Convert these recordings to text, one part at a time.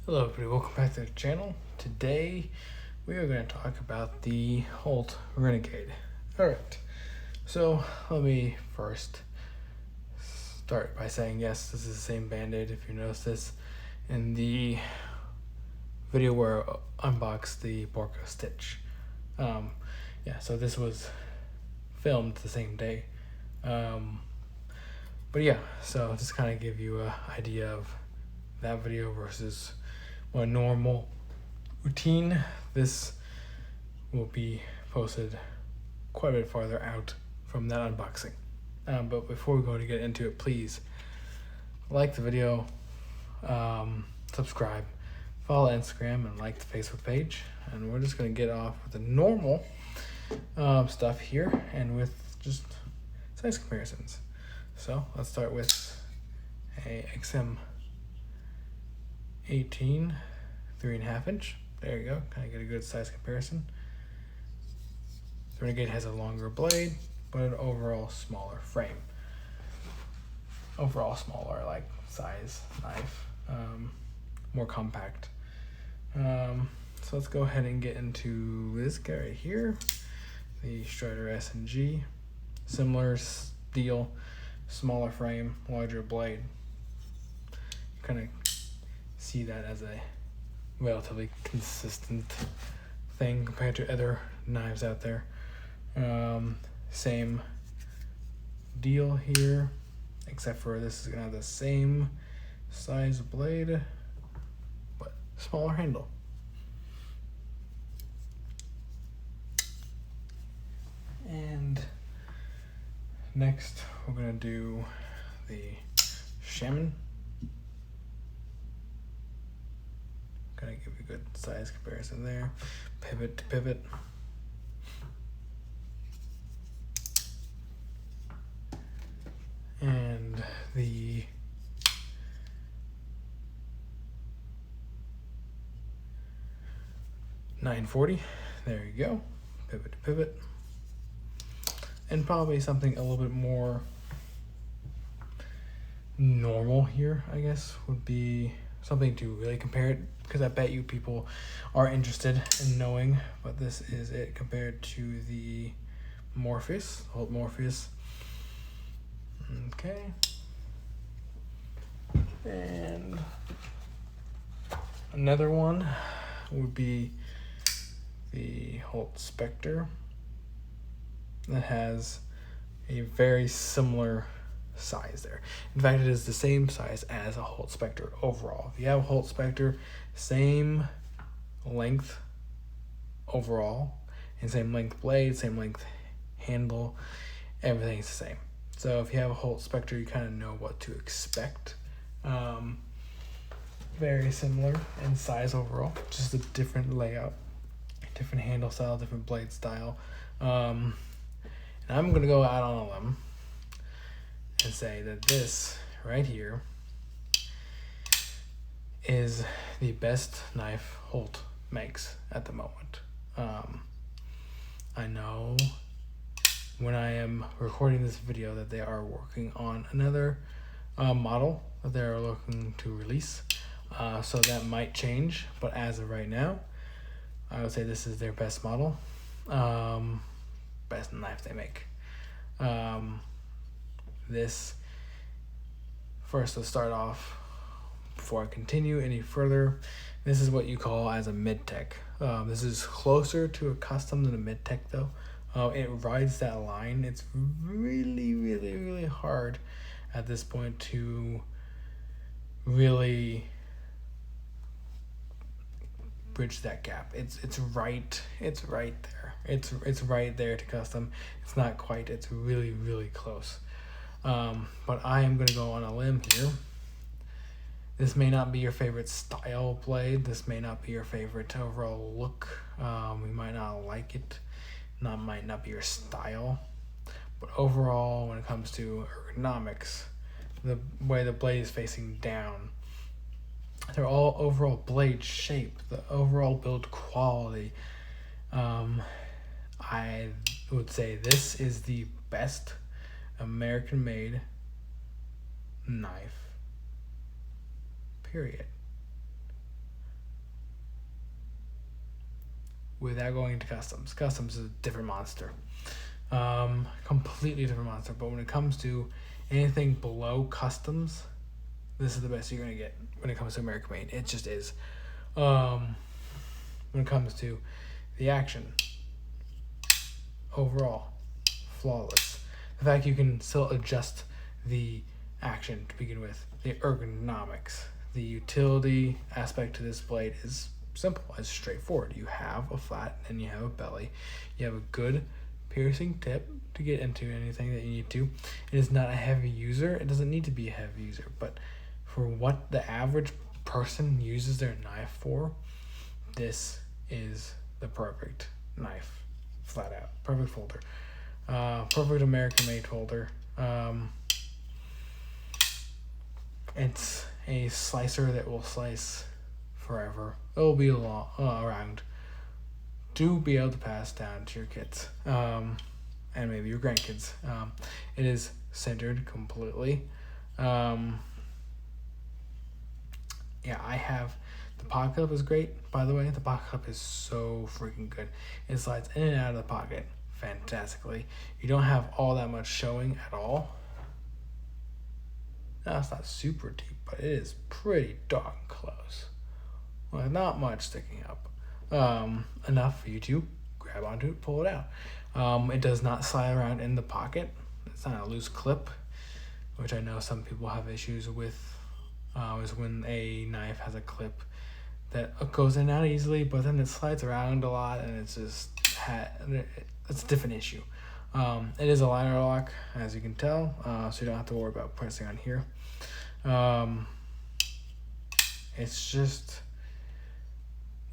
Hello everybody, welcome back to the channel. Today we are going to talk about the Holt Renegade. Alright, so let me first start by saying yes, this is the same band-aid if you notice this in the video where I unboxed the Borka Stitch. Yeah, so this was filmed the same day. But yeah, so just kind of give you an idea of that video versus a normal routine. This will be posted quite a bit farther out from that unboxing. But before we go to get into it, please like the video, subscribe, follow Instagram, and like the Facebook page. And we're just going to get off with the normal stuff here and with just size comparisons. So let's start with a XM 18 3.5 inch. There you go, kind of get a good size comparison. The Renegade has a longer blade, but an overall smaller frame. Overall smaller, like size knife, more compact. So let's go ahead and get into this guy right here, the Strider S&G. Similar steel, smaller frame, larger blade. Kind of see that as a relatively consistent thing compared to other knives out there. Same deal here, except for this is gonna have the same size blade but smaller handle. And next we're gonna do the Shaman. Kind of give you a good size comparison there. Pivot to pivot. And the .940. There you go. Pivot to pivot. And probably something a little bit more normal here, I guess, would be something to really compare it, because I bet you people are interested in knowing, but this is it compared to the Morpheus, Holt Morpheus. Okay. And another one would be the Holt Spectre that has a very similar size there. In fact, it is the same size as a Holt Spectre overall. If you have a Holt Spectre, same length overall, and same length blade, same length handle, everything's the same. So if you have a Holt Spectre, you kind of know what to expect. Very similar in size overall, just a different layout, different handle style, different blade style. And I'm gonna go out on a limb and say that this right here is the best knife Holt makes at the moment. I know when I am recording this video that they are working on another model that they are looking to release, so that might change, but as of right now I would say this is their best model, best knife they make. This, first, let's start off, before I continue any further, this is what you call as a mid-tech. This is closer to a custom than a mid-tech though. It rides that line. It's really hard at this point to really bridge that gap. It's right there. It's right there to custom. It's not quite, it's really close. But I am gonna go on a limb here. This may not be your favorite style blade. This may not be your favorite overall look. You might not like it. Might not be your style. But overall, when it comes to ergonomics, the way the blade is facing down, they're all overall blade shape, the overall build quality. I would say this is the best American-made knife, period. without going into customs. Customs is a different monster. Completely different monster. But when it comes to anything below customs, this is the best you're going to get when it comes to American Made. It just is. When it comes to the action, overall, flawless. The fact you can still adjust the action to begin with, the ergonomics, the utility aspect to this blade is simple. It's straightforward. You have a flat and you have a belly. You have a good piercing tip to get into anything that you need to. It is not a heavy user. It doesn't need to be a heavy user, but for what the average person uses their knife for, this is the perfect knife, flat out. Perfect folder. Perfect American Made folder. It's a slicer that will slice forever. It will be around to be able to pass down to your kids, and maybe your grandkids. It is centered completely. Yeah, I have the pocket clip is great, by the way. The pocket clip is so freaking good. It slides in and out of the pocket fantastically. You don't have all that much showing at all. Now, it's not super deep, but it is pretty darn close. Well, not much sticking up. Enough for you to grab onto it, pull it out. It does not slide around in the pocket. It's not a loose clip, which I know some people have issues with. Is when a knife has a clip that goes in and out easily, but then it slides around a lot, and it's just it's a different issue. It is a liner lock, as you can tell, so you don't have to worry about pressing on here. It's just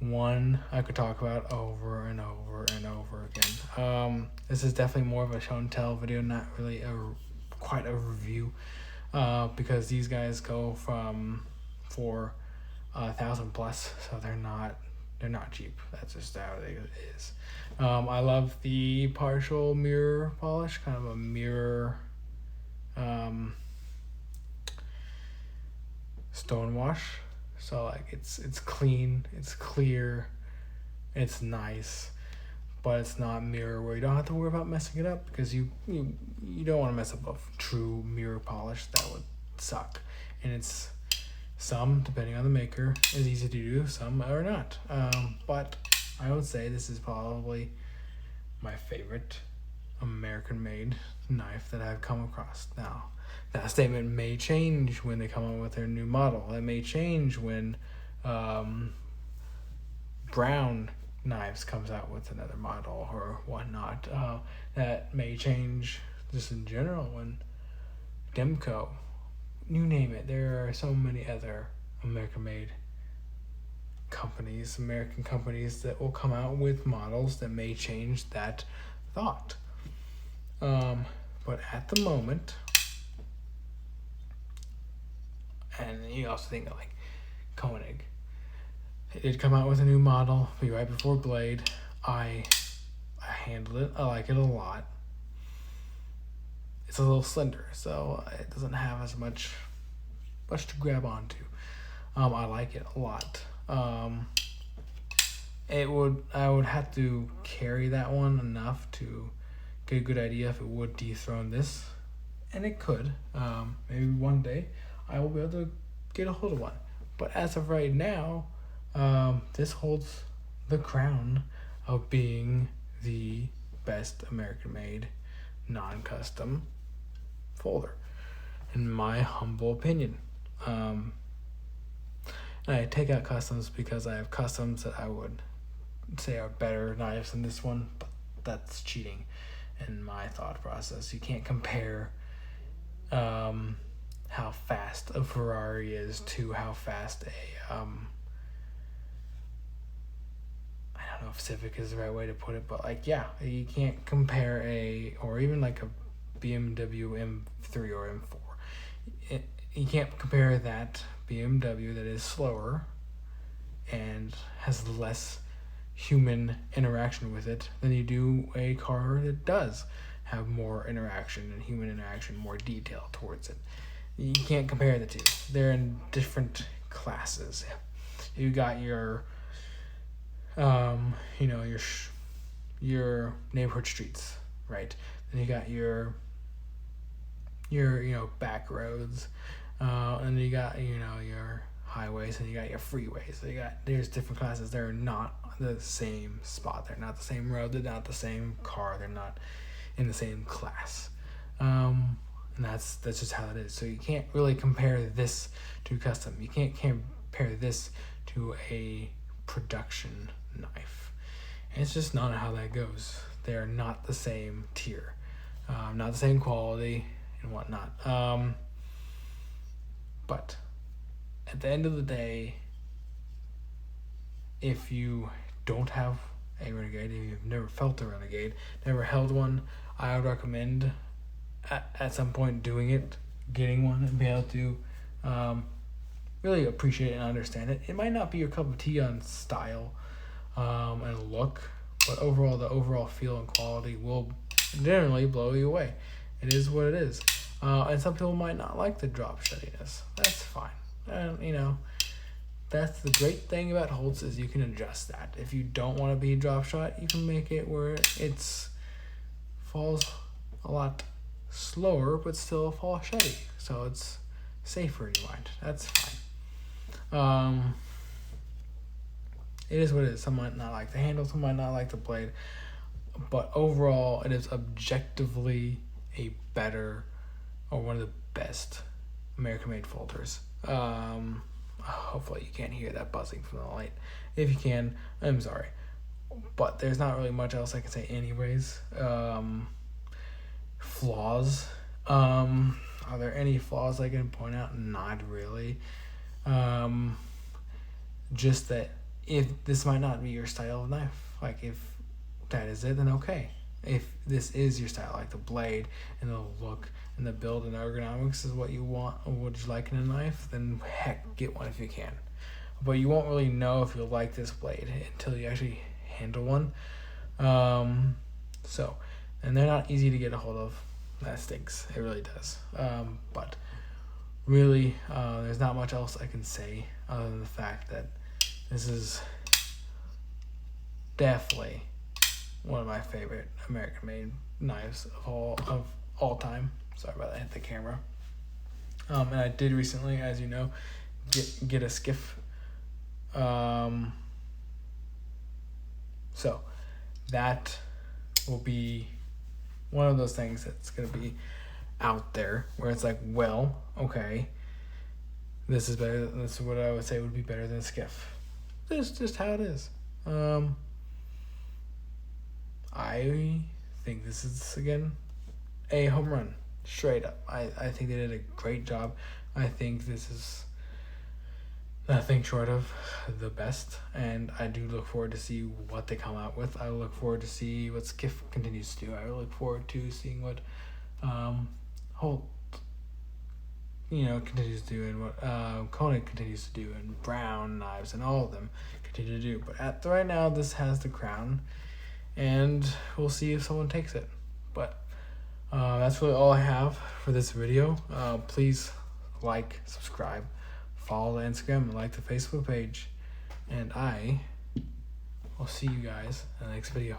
one I could talk about over and over and over again. This is definitely more of a show and tell video, not really quite a review, because these guys go for 1,000 plus, so they're not cheap. That's just how it is. I love the partial mirror polish, kind of a mirror stone wash. So like it's clean, it's clear, it's nice, but it's not mirror where you don't have to worry about messing it up, because you don't want to mess up a true mirror polish. That would suck. And it's some, depending on the maker, is easy to do, some are not. But I would say this is probably my favorite American made knife that I've come across. Now, that statement may change when they come out with their new model. It may change when Brown Knives comes out with another model or whatnot. That may change just in general when Demco, you name it. There are so many other American-made companies, American companies that will come out with models that may change that thought. But at the moment, and you also think of like Koenig. It did come out with a new model, be right before Blade. I handled it. I like it a lot. It's a little slender, so it doesn't have as much to grab onto. I like it a lot. I would have to carry that one enough to get a good idea if it would dethrone this, and it could. Maybe one day I will be able to get a hold of one. But as of right now, this holds the crown of being the best American-made, non-custom folder, in my humble opinion. And I take out customs because I have customs that I would say are better knives than this one, but that's cheating in my thought process. You can't compare how fast a Ferrari is to how fast a I don't know if Civic is the right way to put it, but like, yeah, you can't compare or even like a BMW M3 or M4. You can't compare that BMW that is slower and has less human interaction with it than you do a car that does have more interaction and human interaction, more detail towards it. You can't compare the two. They're in different classes. You got your you know, your neighborhood streets, right? Then you got your you know, back roads, and you got, you know, your highways, and you got your freeways. So there's different classes. They're not the same spot. They're not the same road. They're not the same car. They're not in the same class. And that's just how it is. So you can't really compare this to custom. You can't compare this to a production knife. And it's just not how that goes. They're not the same tier, not the same quality and whatnot. But at the end of the day, if you don't have a Renegade, if you've never felt a Renegade, never held one, I would recommend at some point doing it, getting one, and be able to really appreciate it and understand it. It might not be your cup of tea on style and look, but overall, the overall feel and quality will generally blow you away. It is what it is. And some people might not like the drop shuttiness. That's fine. And, you know, that's the great thing about Holtz is you can adjust that. If you don't want to be drop shot, you can make it where it's falls a lot slower, but still fall shutty. So it's safer in your mind. That's fine. It is what it is. Some might not like the handle, some might not like the blade. But overall, it is objectively a better, or one of the best American-made folders. Hopefully you can't hear that buzzing from the light. If you can, I'm sorry. But there's not really much else I can say anyways. Flaws. Are there any flaws I can point out? Not really. Just that if this might not be your style of knife, like if that is it, then okay. If this is your style, like the blade and the look and the build and ergonomics is what you want or what you like in a knife, then heck, get one if you can. But you won't really know if you'll like this blade until you actually handle one. And they're not easy to get a hold of. That stinks. It really does. But really, there's not much else I can say other than the fact that this is definitely one of my favorite American-made knives of all time. Sorry about that, I hit the camera. And I did recently, as you know, get a skiff. So that will be one of those things that's going to be out there where it's like, well, okay, this is better. This is what I would say would be better than a skiff. This is just how it is. I think this is, again, a home run, straight up. I think they did a great job. I think this is nothing short of the best, and I do look forward to see what they come out with. I look forward to see what Skiff continues to do. I look forward to seeing what Holt, continues to do, and what Koenig continues to do, and Brown knives, and all of them continue to do. But right now, this has the crown, and we'll see if someone takes it. But that's really all I have for this video. Please like, subscribe, follow the Instagram, and like the Facebook page. And I will see you guys in the next video.